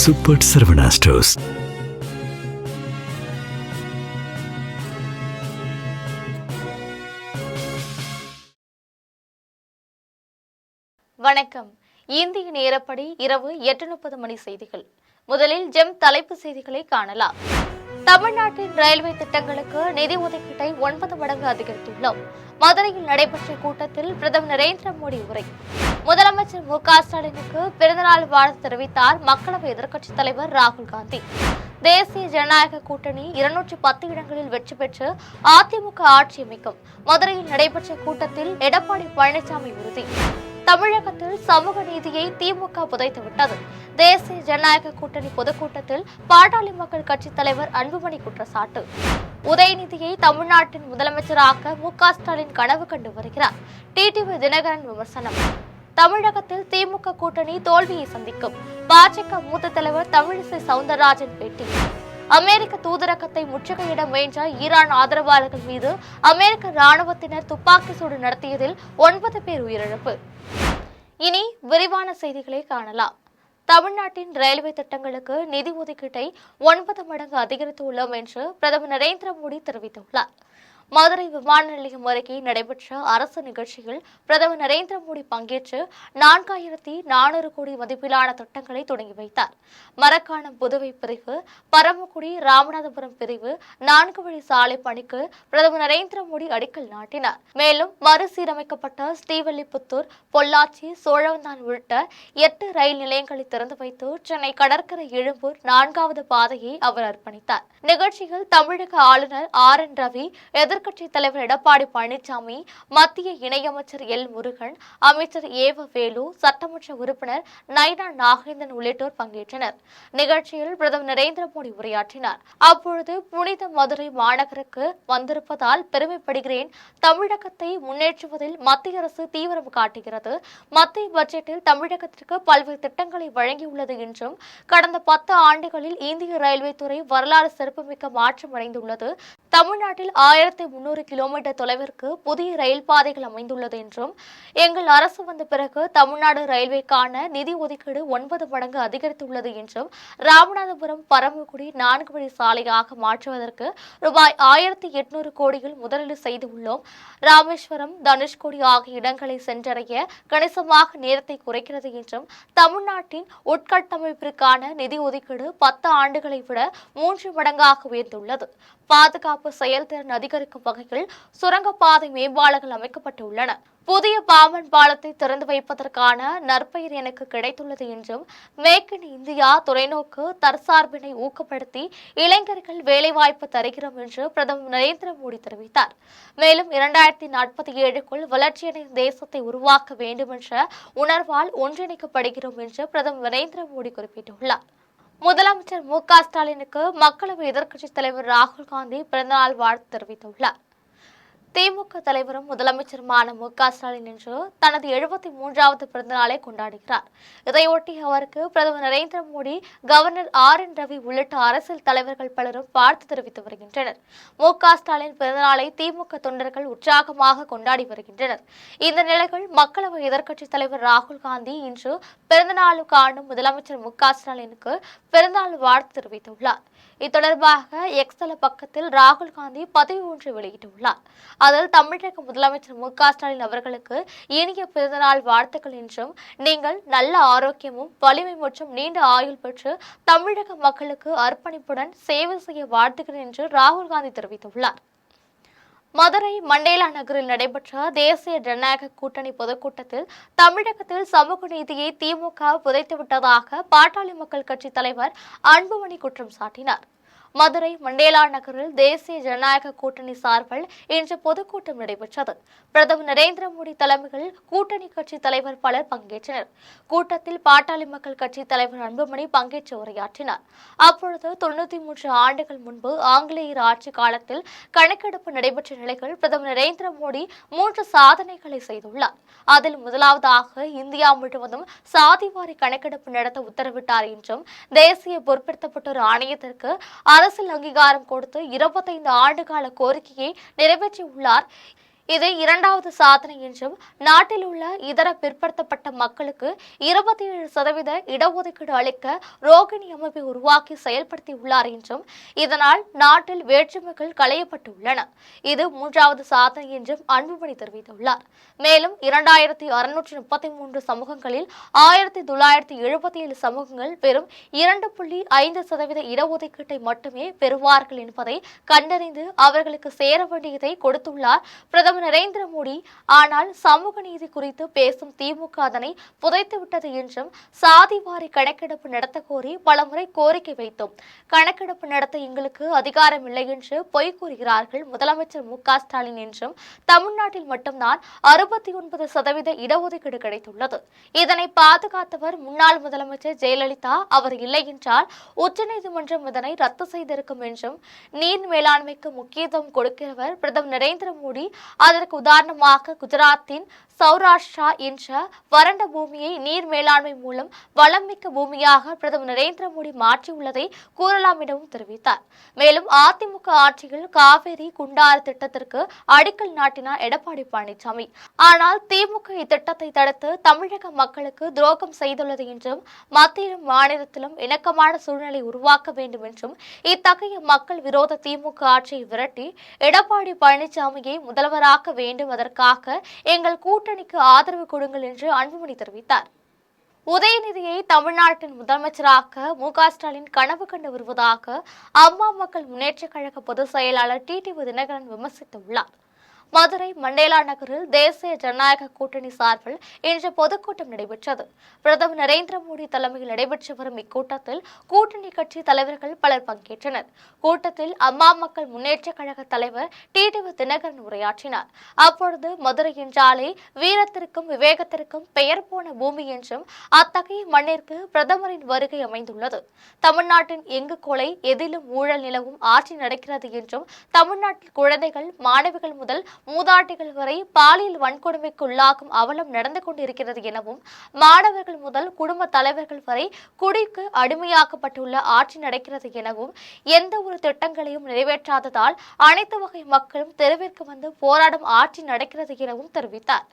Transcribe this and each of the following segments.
Super Saravana stores. வணக்கம். இந்திய நேரப்படி இரவு 8:30 மணி செய்திகள். முதலில் ஜெம் தலைப்பு செய்திகளை காணலாம். தமிழ்நாட்டின் ரயில்வே திட்டங்களுக்கு நிதி ஒதுக்கீட்டை 9 மடங்கு அதிகரித்துள்ளோம். மதுரையில் நடைபெற்ற கூட்டத்தில் பிரதமர் நரேந்திர மோடி உரை. முதலமைச்சர் மு.க.ஸ்டாலினுக்கு பிறந்தநாள் வாழ்த்து தெரிவித்தார் மக்களவை எதிர்க்கட்சித் தலைவர் ராகுல் காந்தி. தேசிய ஜனநாயக கூட்டணி 210 இடங்களில் வெற்றி பெற்று அதிமுக ஆட்சி அமைக்கும். மதுரையில் நடைபெற்ற கூட்டத்தில் எடப்பாடி பழனிசாமி உறுதி. தமிழகத்தில் சமூக நீதியை திமுக புதைத்துவிட்டது. தேசிய ஜனநாயக கூட்டணி பொதுக்கூட்டத்தில் பாட்டாளி மக்கள் கட்சித் தலைவர் அன்புமணி குற்றச்சாட்டு. உதயநிதியை தமிழ்நாட்டின் முதலமைச்சராக மு.க.ஸ்டாலின் கனவு கண்டு வருகிறார். டிடிவி தினகரன் விமர்சனம். தமிழகத்தில் திமுக கூட்டணி தோல்வியை சந்திக்கும். பாஜக மூத்த தலைவர் தமிழிசை சவுந்தரராஜன் பேட்டி. அமெரிக்க தூதரகத்தை முற்றுகையிட முயன்ற ஈரான் ஆதரவாளர்கள் மீது அமெரிக்க ராணுவத்தினர் துப்பாக்கி சூடு நடத்தியதில் 9 பேர் உயிரிழப்பு. இனி விரிவான செய்திகளை காணலாம். தமிழ்நாட்டின் ரயில்வே திட்டங்களுக்கு நிதி ஒதுக்கீட்டை 9 மடங்கு அதிகரித்துள்ளோம் என்று பிரதமர் நரேந்திர மோடி தெரிவித்துள்ளார். மதுரை விமான நிலையம் அருகே நடைபெற்ற அரசு நிகழ்ச்சியில் பிரதமர் நரேந்திர மோடி பங்கேற்று 4400 கோடி மதிப்பிலான திட்டங்களை தொடங்கி வைத்தார். மரக்காணம் புதுவை பிரிவு, பரமக்குடி ராமநாதபுரம் பிரிவு 4 வழி சாலை பணிக்கு பிரதமர் நரேந்திர மோடி அடிக்கல் நாட்டினார். மேலும் மறுசீரமைக்கப்பட்ட ஸ்ரீவில்லிபுத்தூர், பொள்ளாச்சி, சோழவந்தான் உள்ளிட்ட 8 ரயில் நிலையங்களை திறந்து வைத்து சென்னை கடற்கரை எழும்பூர் 4வது பாதையை அவர் அர்ப்பணித்தார். நிகழ்ச்சியில் தமிழக ஆளுநர் ஆர்.என். ரவி, எதிர்க்கட்சித் தலைவர் எடப்பாடி பழனிசாமி, மத்திய இணையமைச்சர் எல். முருகன், அமைச்சர் ஏவ வேலு, சட்டமன்ற உறுப்பினர் நைனா நாகேந்திரன் உள்ளிட்டோர் பங்கேற்றனர். நிகழ்ச்சியில் பிரதமர் நரேந்திர மோடி உரையாற்றினார். அப்பொழுது புனித மதுரை மாநகருக்கு வந்திருப்பதால் பெருமைப்படுகிறேன். தமிழகத்தை முன்னேற்றுவதில் மத்திய அரசு தீவிரம் காட்டுகிறது. மத்திய பட்ஜெட்டில் தமிழகத்திற்கு பல்வேறு திட்டங்களை வழங்கியுள்ளது என்றும், கடந்த 10 ஆண்டுகளில் இந்திய ரயில்வே துறை வரலாறு சிறப்புமிக்க மாற்றம் அடைந்துள்ளது. தமிழ்நாட்டில் 1300 கிலோமீட்டர் தொலைவிற்கு புதிய ரயில் பாதைகள் அமைந்துள்ளது என்றும், எங்கள் அரசு வந்த பிறகு தமிழ்நாடு ரயில்வேக்கான நிதி ஒதுக்கீடு 9 மடங்கு அதிகரித்துள்ளது என்றும், ராமநாதபுரம் பரமக்குடி 4 வழி சாலையாக மாற்றுவதற்கு ரூபாய் 1800 கோடியில் முதலீடு செய்துள்ளோம். ராமேஸ்வரம், தனுஷ்கோடி ஆகிய இடங்களை சென்றடைய கணிசமாக நேரத்தை குறைக்கிறது என்றும், தமிழ்நாட்டின் உட்கட்டமைப்பிற்கான நிதி ஒதுக்கீடு 10 ஆண்டுகளை விட 3 மடங்காக உயர்ந்துள்ளது. பாதுகாப்பு செயல்திறன் அதிகரிக்கும் வகையில் சுரங்கப்பாதை மேம்பாலங்கள் அமைக்கப்பட்டுள்ளன. புதிய பாம்பன் பாலத்தை திறந்து வைப்பதற்கான நற்பெயர் எனக்கு கிடைத்துள்ளது என்றும், மேக் இன் இந்தியா தொலைநோக்கு தற்சார்பினை ஊக்கப்படுத்தி இளைஞர்கள் வேலைவாய்ப்பு தருகிறோம் என்று பிரதமர் நரேந்திர மோடி தெரிவித்தார். மேலும் 2047க்குள் வளர்ச்சியடைந்த தேசத்தை உருவாக்க வேண்டும் என்ற உணர்வால் ஒன்றிணைக்கப்படுகிறோம் என்று பிரதமர் நரேந்திர மோடி குறிப்பிட்டுள்ளார். முதலமைச்சர் மு.க.ஸ்டாலினுக்கு மக்களவை எதிர்க்கட்சித் தலைவர் ராகுல் காந்தி பிறந்தநாள் வாழ்த்து தெரிவித்துள்ளார். திமுக தலைவரும் முதலமைச்சருமான மு.க.ஸ்டாலின் இன்று தனது 73வது பிறந்தநாளை கொண்டாடுகிறார். இதையொட்டி அவருக்கு பிரதமர் நரேந்திர மோடி, கவர்னர் ஆர்.என். ரவி உள்ளிட்ட அரசியல் தலைவர்கள் பலரும் வாழ்த்து தெரிவித்து வருகின்றனர். மு.க.ஸ்டாலின் பிறந்தநாளை திமுக தொண்டர்கள் உற்சாகமாக கொண்டாடி வருகின்றனர். இந்த நிலையில் மக்களவை எதிர்க்கட்சித் தலைவர் ராகுல் காந்தி இன்று பிறந்தநாள் காணும் முதலமைச்சர் மு.க.ஸ்டாலினுக்கு பிறந்தநாள் வாழ்த்து தெரிவித்துள்ளார். இத்தொடர்பாக எக்ஸ் தள பக்கத்தில் ராகுல் காந்தி பதிவு ஒன்று வெளியிட்டுள்ளார். அதில் தமிழக முதலமைச்சர் மு.க.ஸ்டாலின் அவர்களுக்கு இனிய பிறந்தநாள் வாழ்த்துக்கள் என்றும், நீங்கள் நல்ல ஆரோக்கியமும் வலிமை மற்றும் நீண்ட ஆயுள் பெற்று தமிழக மக்களுக்கு அர்ப்பணிப்புடன் சேவை செய்ய வாழ்த்துகிறேன் என்று ராகுல் காந்தி தெரிவித்துள்ளார். மதுரை மண்டேலா நகரில் நடைபெற்ற தேசிய ஜனநாயக கூட்டணி பொதுக்கூட்டத்தில் தமிழகத்தில் சமூக நீதியை திமுக புதைத்துவிட்டதாக பாட்டாளி மக்கள் கட்சி தலைவர் அன்புமணி குற்றம் சாட்டினார். மதுரை மண்டேலா நகரில் தேசிய ஜனநாயக கூட்டணி சார்பில் இன்று பொதுக்கூட்டம் நடைபெற்றது. பிரதமர் நரேந்திர மோடி தலைமையில் கூட்டணி கட்சி தலைவர் பலர் பங்கேற்றனர். கூட்டத்தில் பாட்டாளி மக்கள் கட்சி தலைவர் அன்புமணி பங்கேற்று உரையாற்றினார். அப்பொழுது 93 ஆண்டுகள் முன்பு ஆங்கிலேயர் ஆட்சி காலத்தில் கணக்கெடுப்பு நடைபெற்ற நிலையில் பிரதமர் நரேந்திர மோடி 3 சாதனைகளை செய்துள்ளார். அதில் முதலாவதாக இந்தியா முழுவதும் சாதிவாரி கணக்கெடுப்பு நடத்த உத்தரவிட்டார் என்றும், தேசிய பொறுப்பேற்கப்பட்டோர் ஆணையத்திற்கு அரசியல் அங்கீகாரம் கொடுத்து 25 ஆண்டுகால கோரிக்கையை நிறைவேற்றியுள்ளார். இது இரண்டாவது சாதனை என்றும் நாட்டில் உள்ள இதர பிற்படுத்தப்பட்ட மக்களுக்கு 27% இடஒதுக்கீடு அளிக்க ரோகிணி அமைப்பை உருவாக்கி செயல்படுத்தியுள்ளார் என்றும் இதனால் நாட்டில் வேற்றுமைகள் களையப்பட்டுள்ளன. இது மூன்றாவது சாதனை என்றும் அன்புமணி தெரிவித்துள்ளார். மேலும் 2633 சமூகங்களில் 1977 சமூகங்கள் வெறும் 2.5% இடஒதுக்கீட்டை மட்டுமே பெறுவார்கள் என்பதை கண்டறிந்து அவர்களுக்கு சேர வேண்டியதை கொடுத்துள்ளார் பிரதமர் நரேந்திர மோடி. ஆனால் சமூக நீதி குறித்து பேசும் திமுக அதனை புதைத்துவிட்டது என்றும் சாதிவாரி கணக்கெடுப்பு நடத்த கோரி பலமுறை கோரிக்கை வைத்தோம். கணக்கெடுப்பு நடத்த எங்களுக்கு அதிகாரம் இல்லை என்று பொய் கூறுகிறார்கள் முதலமைச்சர் மு.க.ஸ்டாலின் என்றும் தமிழ்நாட்டில் மட்டும்தான் 69% இடஒதுக்கீடு கிடைத்துள்ளது. இதனை பாதுகாத்தவர் முன்னாள் முதலமைச்சர் ஜெயலலிதா. அவர் இல்லை என்றால் உச்சநீதிமன்றம் இதனை ரத்து செய்திருக்கும் என்றும் நீர் மேலாண்மைக்கு முக்கியத்துவம் கொடுக்கிறவர் பிரதமர் நரேந்திர மோடி. அதற்கு உதாரணமாக குஜராத்தின் சௌராஷ்டிரா என்ற வறண்ட பூமியை நீர் மேலாண்மை மூலம் வளமிக்க பூமியாக பிரதமர் நரேந்திர மோடி மாற்றியுள்ளதை கூறலாம் எனவும் தெரிவித்தார். மேலும் அதிமுக ஆட்சியில் காவேரி குண்டாறு திட்டத்திற்கு அடிக்கல் நாட்டினார் எடப்பாடி பழனிசாமி. ஆனால் திமுக இத்திட்டத்தை தடுத்து தமிழக மக்களுக்கு துரோகம் செய்துள்ளது என்றும் மத்தியிலும் மாநிலத்திலும் இணக்கமான சூழ்நிலை உருவாக்க வேண்டும் என்றும் இத்தகைய மக்கள் விரோத திமுக ஆட்சியை விரட்டி எடப்பாடி பழனிசாமியை முதல்வராக வேண்டும். அதற்காக எங்கள் கூட்டணிக்கு ஆதரவு கொடுங்கள் என்று அன்புமணி தெரிவித்தார். உதயநிதியை தமிழ்நாட்டின் முதலமைச்சராக மு.க.ஸ்டாலின் கனவு கண்டு வருவதாக அம்மா மக்கள் முன்னேற்றக் கழக பொதுச் செயலாளர் டிடிவி தினகரன் விமர்சித்துள்ளார். மதுரை மண்டேலா நகரில் தேசிய ஜனநாயக கூட்டணி சார்பில் இன்று பொதுக்கூட்டம் நடைபெற்றது. பிரதமர் நரேந்திர மோடி தலைமையில் நடைபெற்று வரும் இக்கூட்டத்தில் கூட்டணி கட்சி தலைவர்கள் பலர் பங்கேற்றனர். கூட்டத்தில் அம்மா மக்கள் முன்னேற்றக் கழக தலைவர் டிடிவி தினகரன் உரையாற்றினார். அப்பொழுது மதுரை என்றாலே வீரத்திற்கும் விவேகத்திற்கும் பெயர் போன பூமி என்றும் அத்தகைய மண்ணிற்கு பிரதமரின் வருகை அமைந்துள்ளது. தமிழ்நாட்டின் எங்கு கொலை எதிலும் ஊழல் நிலவும் ஆட்சி நடக்கிறது என்றும் தமிழ்நாட்டில் குழந்தைகள் மாணவிகள் முதல் மூதாட்டிகள் வரை பாலியல் வன்கொடுமைக்கு உள்ளாகும் அவலம் நடந்து கொண்டிருக்கிறது எனவும் மாணவர்கள் முதல் குடும்ப தலைவர்கள் வரை குடிக்கு அடிமையாக்கப்பட்டுள்ள ஆட்சி நடக்கிறது எனவும் எந்த ஒரு திட்டங்களையும் நிறைவேற்றாததால் அனைத்து வகை மக்களும் தெருவிற்கு வந்து போராடும் ஆட்சி நடக்கிறது எனவும் தெரிவித்தார்.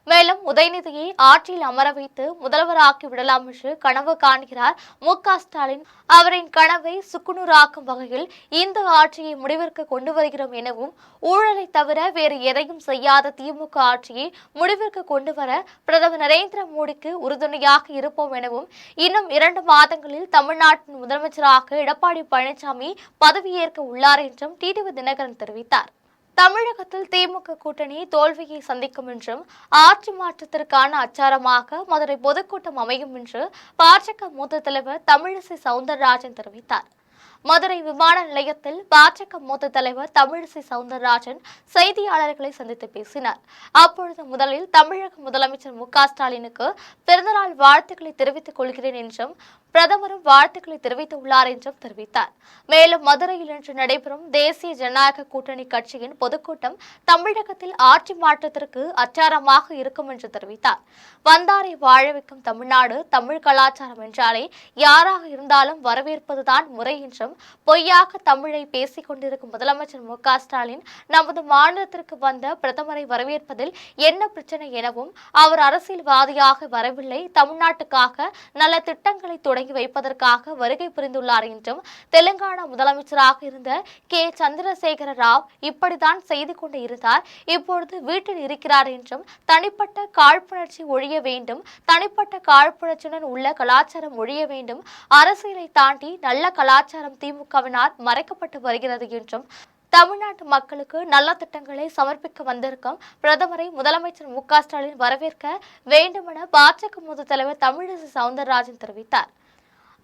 மேலும் உதயநிதியை ஆட்சியில் அமர வைத்து முதல்வராக்கி விடலாம் என்று கனவு காண்கிறார் மு.க.ஸ்டாலின். அவரின் கனவை சுக்குநூறாக்கும் வகையில் இந்த ஆட்சியை முடிவிற்கு கொண்டு வருகிறோம் எனவும் ஊழலை தவிர வேறு எதையும் செய்யாத திமுக ஆட்சியை முடிவிற்கு கொண்டு வர பிரதமர் நரேந்திர மோடிக்கு உறுதுணையாக இருப்போம் எனவும் இன்னும் 2 மாதங்களில் தமிழ்நாட்டின் முதலமைச்சராக எடப்பாடி பழனிசாமி பதவியேற்க உள்ளார் என்றும் டிடிவி தினகரன் தெரிவித்தார். தமிழகத்தில் திமுக கூட்டணி தோல்வியை சந்திக்கும் என்றும் ஆட்சி மாற்றத்திற்கான அச்சாரமாக மதுரை பொதுக்கூட்டம் அமையும் என்று பாஜக மூத்த தலைவர் தமிழிசை சவுந்தரராஜன் தெரிவித்தார். மதுரை விமான நிலையத்தில் பாஜக மூத்த தலைவர் தமிழிசை சவுந்தரராஜன் செய்தியாளர்களை சந்தித்து பேசினார். அப்பொழுது முதலில் தமிழக முதலமைச்சர் மு.க.ஸ்டாலினுக்கு பிறந்தநாள் வாழ்த்துக்களை தெரிவித்துக் கொள்கிறேன் என்றும் பிரதமரும் வாழ்த்துக்களை தெரிவித்துள்ளார் என்றும் தெரிவித்தார். மேலும் மதுரையில் இன்று நடைபெறும் தேசிய ஜனநாயக கூட்டணி கட்சியின் பொதுக்கூட்டம் தமிழகத்தில் ஆட்சி மாற்றத்திற்கு அச்சாரமாக இருக்கும் என்று தெரிவித்தார். வந்தாரை வாழ வைக்கும் தமிழ்நாடு, தமிழ் கலாச்சாரம் என்றாலே யாராக இருந்தாலும் வரவேற்பதுதான் முறை என்றும் பொய்யாக தமிழை பேசிக் கொண்டிருக்கும் முதலமைச்சர் மு.க.ஸ்டாலின் நமது மாநிலத்திற்கு வந்த பிரதமரை வரவேற்பதில் என்ன பிரச்சனை எனவும் அவர் அரசியல்வாதியாக வரவில்லை, தமிழ்நாட்டுக்காக நல்ல திட்டங்களை தொடங்கி வைப்பதற்காக வருகை புரிந்துள்ளார் என்றும் தெலுங்கானா முதலமைச்சராக இருந்த கே. சந்திரசேகர ராவ் இப்படித்தான் செய்து கொண்டு இருந்தார், இப்பொழுது வீட்டில் இருக்கிறார் என்றும் தனிப்பட்ட காழ்ப்புணர்ச்சி ஒழிய வேண்டும், தனிப்பட்ட காழ்ப்புணர்ச்சியுடன் உள்ள கலாச்சாரம் ஒழிய வேண்டும், அரசியலை தாண்டி நல்ல கலாச்சாரம் திமுகவினால் மறைக்கப்பட்டு வருகிறது என்றும் தமிழ்நாட்டு மக்களுக்கு நல்ல திட்டங்களை சமர்ப்பிக்க வந்திருக்கும் பிரதமரை முதலமைச்சர் மு.க.ஸ்டாலின் வரவேற்க வேண்டுமென பாஜக மூத்த தலைவர் தமிழிசை சவுந்தரராஜன் தெரிவித்தார்.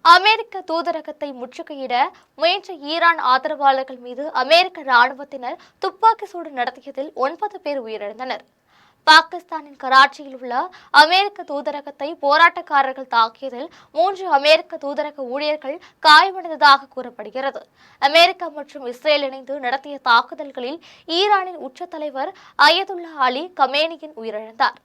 அமெரிக்க தூதரகத்தை முற்றுகையிட முயன்ற ஈரான் ஆதரவாளர்கள் மீது அமெரிக்க ராணுவத்தினர் துப்பாக்கி சூடு நடத்தியதில் 9 பேர் உயிரிழந்தனர். பாகிஸ்தானின் கராச்சியில் உள்ள அமெரிக்க தூதரகத்தை போராட்டக்காரர்கள் தாக்கியதில் 3 அமெரிக்க தூதரக ஊழியர்கள் காயமடைந்ததாக கூறப்படுகிறது. அமெரிக்கா மற்றும் இஸ்ரேல் இணைந்து நடத்திய தாக்குதல்களில் ஈரானின் உச்ச தலைவர் அயதுல்லா அலி கமேனியின் உயிரிழந்தார்.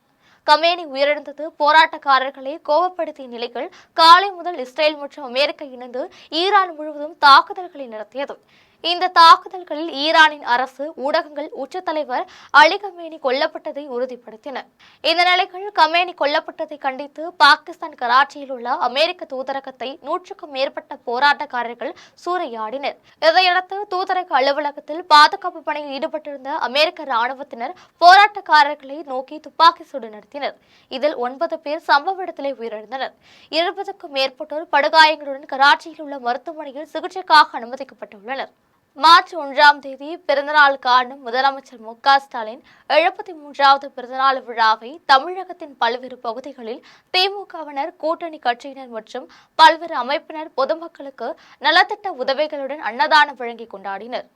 கமேனி உயிரிழந்தது போராட்டக்காரர்களை கோபப்படுத்திய நிலையில் காலை முதல் இஸ்ரேல் மற்றும் அமெரிக்கா இணைந்து ஈரான் முழுவதும் தாக்குதல்களை நடத்தியது. இந்த தாக்குதல்களில் ஈரானின் அரசு ஊடகங்கள் உச்ச தலைவர் அலி கமேனி கொல்லப்பட்டதை உறுதிப்படுத்தின. இந்த நிலையில் கமேனி கொல்லப்பட்டதை கண்டித்து பாகிஸ்தான் கராச்சியில் உள்ள அமெரிக்க தூதரகத்தை 100க்கும் மேற்பட்ட போராட்டக்காரர்கள் சூறையாடினர். இதையடுத்து தூதரக அலுவலகத்தில் பாதுகாப்பு பணியில் ஈடுபட்டிருந்த அமெரிக்க ராணுவத்தினர் போராட்டக்காரர்களை நோக்கி துப்பாக்கி சூடு நடத்தினர். இதில் 9 பேர் சம்பவ இடத்திலே உயிரிழந்தனர். 20க்கும் மேற்பட்டோர் படுகாயங்களுடன் கராச்சியில் உள்ள மருத்துவமனையில் சிகிச்சைக்காக அனுமதிக்கப்பட்டுள்ளனர். மார்ச் 1ஆம் தேதி பிறந்தநாள் காணும் முதலமைச்சர் மு.க.ஸ்டாலின் 73வது பிறந்தநாள் விழாவை தமிழகத்தின் பல்வேறு பகுதிகளில் திமுகவினர், கூட்டணி கட்சியினர் மற்றும் பல்வேறு அமைப்பினர் பொதுமக்களுக்கு நலத்திட்ட உதவிகளுடன் அன்னதானம் வழங்கி கொண்டாடினர்.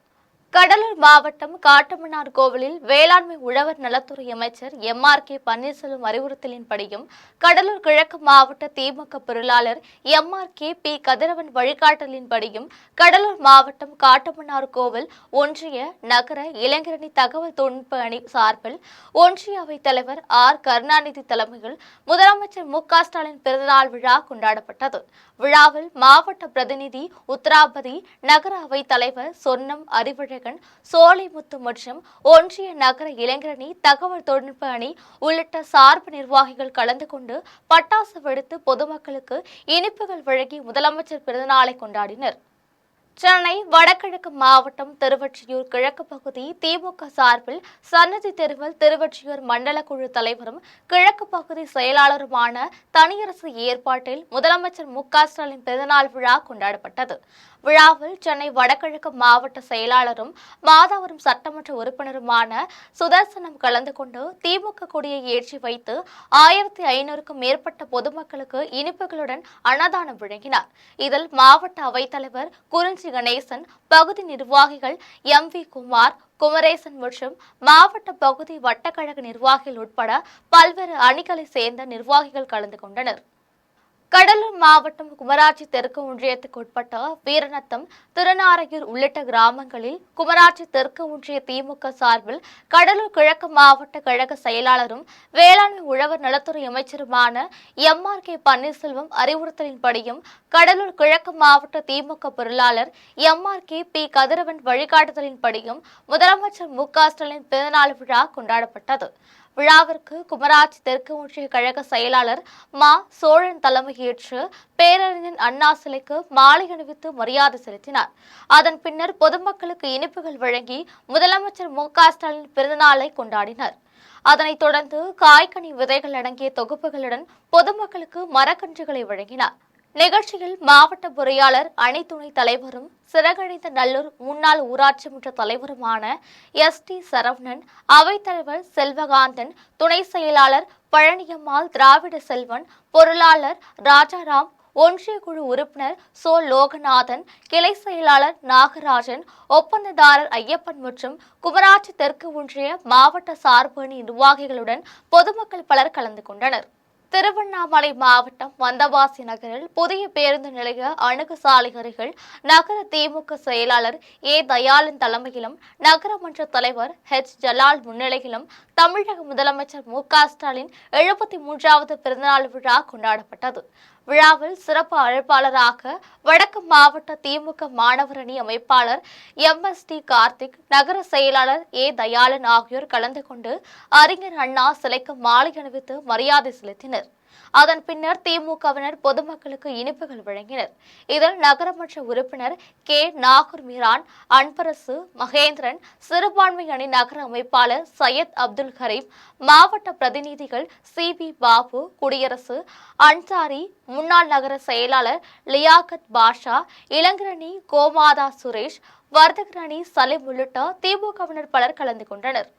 கடலூர் மாவட்டம் காட்டுமன்னார் கோவிலில் வேளாண்மை உழவர் நலத்துறை அமைச்சர் எம்.ஆர்.கே. பன்னீர்செல்வம் அறிவுறுத்தலின்படியும் கடலூர் கிழக்கு மாவட்ட திமுக பொருளாளர் எம்.ஆர்.கே. பி. கதிரவன் வழிகாட்டலின்படியும் கடலூர் மாவட்டம் காட்டுமன்னார் கோவில் ஒன்றிய நகர இளைஞரணி தகவல் தொழில்நுட்ப அணி சார்பில் ஒன்றிய அவைத் தலைவர் ஆர். கருணாநிதி தலைமையில் முதலமைச்சர் மு.க.ஸ்டாலின் பிறந்தநாள் விழா கொண்டாடப்பட்டது. விழாவில் மாவட்ட பிரதிநிதி உத்தராபதி, நகர அவைத் தலைவர் சொன்னம் அறிவழகன், சோலைமுத்து மற்றும் ஒன்றிய நகர இளைஞரணி தகவல் தொழில்நுட்ப அணி உள்ளிட்ட சார்பு நிர்வாகிகள் கலந்து கொண்டு பட்டாசு வெடித்து பொதுமக்களுக்கு இனிப்புகள் வழங்கி முதலமைச்சர் பிறந்தநாளை கொண்டாடினர். சென்னை வடகிழக்கு மாவட்டம் திருவொற்றியூர் கிழக்கு பகுதி திமுக சார்பில் சன்னதி தெருவில் திருவொற்றியூர் மண்டல குழு தலைவரும் கிழக்கு பகுதி செயலாளருமான தனியரசு ஏற்பாட்டில் முதலமைச்சர் மு.க.ஸ்டாலின் பிறந்தநாள் விழா கொண்டாடப்பட்டது. விழாவில் சென்னை வடகிழக்கு மாவட்ட செயலாளரும் மாதாவரம் சட்டமன்ற உறுப்பினருமான சுதர்சனம் கலந்து கொண்டு திமுக கொடியை ஏற்றி வைத்து 1500க்கும் மேற்பட்ட பொதுமக்களுக்கு இனிப்புகளுடன் அன்னதானம் வழங்கினார். இதில் மாவட்ட அவைத்தலைவர் குறிஞ்சி கணேசன், பகுதி நிர்வாகிகள் எம்.வி. குமார், குமரேசன் மற்றும் மாவட்ட பகுதி வட்டக்கழக நிர்வாகிகள் உட்பட பல்வேறு அணிகளை சேர்ந்த நிர்வாகிகள் கலந்து கொண்டனர். கடலூர் மாவட்டம் குமராட்சி தெற்கு ஒன்றியத்துக்கு உட்பட்ட வீரநத்தம், திருநாரையூர் உள்ளிட்ட கிராமங்களில் குமராட்சி தெற்கு ஒன்றிய திமுக சார்பில் கடலூர் கிழக்கு மாவட்ட கழக செயலாளரும் வேளாண்மை உழவர் நலத்துறை அமைச்சருமான எம்.ஆர்.கே. பன்னீர்செல்வம் அறிவுறுத்தலின்படியும் கடலூர் கிழக்கு மாவட்ட திமுக பொருளாளர் எம்.ஆர்.கே. பி. கதிரவன் வழிகாட்டுதலின்படியும் முதலமைச்சர் மு.க.ஸ்டாலின் பிறந்தநாள் விழா கொண்டாடப்பட்டது. விழாவிற்கு குமராட்சி தெற்கு ஒன்றிய கழக செயலாளர் மா. சோழன் தலைமையேற்று பேரறிஞர் அண்ணா சிலைக்கு மாலை அணிவித்து மரியாதை செலுத்தினார். அதன் பின்னர் பொதுமக்களுக்கு இனிப்புகள் வழங்கி முதலமைச்சர் மு.க.ஸ்டாலின் பிறந்தநாளை கொண்டாடினார். அதனைத் தொடர்ந்து காய்கனி விதைகள் அடங்கிய தொகுப்புகளுடன் பொதுமக்களுக்கு மரக்கன்றுகளை வழங்கினார். நிகழ்ச்சியில் மாவட்ட பொறியாளர், அணி துணைத் தலைவரும் சிறகழிந்த நல்லூர் முன்னாள் ஊராட்சி மன்ற தலைவருமான எஸ்.டி. சரவணன், அவைத்தலைவர் செல்வகாந்தன், துணை செயலாளர் பழனியம்மாள், திராவிட செல்வன், பொருளாளர் ராஜாராம், ஒன்றிய குழு உறுப்பினர் சோ. லோகநாதன், கிளை செயலாளர் நாகராஜன், ஒப்பந்ததாரர் ஐயப்பன் மற்றும் குமராட்சி தெற்கு ஒன்றிய மாவட்ட சார்பு அணி நிர்வாகிகளுடன் பொதுமக்கள் பலர் கலந்து கொண்டனர். திருவண்ணாமலை மாவட்டம் வந்தவாசி நகரில் புதிய பேருந்து நிலைய அணுகு சாலை அருகில் நகர திமுக செயலாளர் ஏ. தயாளன் தலைமையிலும் நகரமன்ற தலைவர் ஹெச். ஜலால் முன்னிலையிலும் தமிழக முதலமைச்சர் மு.க.ஸ்டாலின் 73வது பிறந்தநாள் விழா கொண்டாடப்பட்டது. விழாவில் சிறப்பு அழைப்பாளராக வடக்கு மாவட்ட திமுக மாணவர் அணி அமைப்பாளர் எம்.எஸ்.டி. கார்த்திக், நகர செயலாளர் ஏ. தயாளன் ஆகியோர் கலந்து கொண்டு அறிஞர் அண்ணா சிலைக்கு மாலை அணிவித்து மரியாதை செலுத்தினர். அதன் பின்னர் திமுகவினர் பொதுமக்களுக்கு இனிப்புகள் வழங்கினர். இதில் நகரமன்ற உறுப்பினர் கே. நாகூர் மீரான், அன்பரசு, மகேந்திரன், சிறுபான்மை அணி நகர அமைப்பாளர் சையத் அப்துல் கரீம், மாவட்ட பிரதிநிதிகள் சி. பி. பாபு, குடியரசு, அன்சாரி, முன்னாள் நகர செயலாளர் லியாகத் பாஷா, இளைஞரணி கோமாதா சுரேஷ், வர்த்தகரணி சலீம் உள்ளிட்ட திமுகவினர் பலர் கலந்து கொண்டனர்.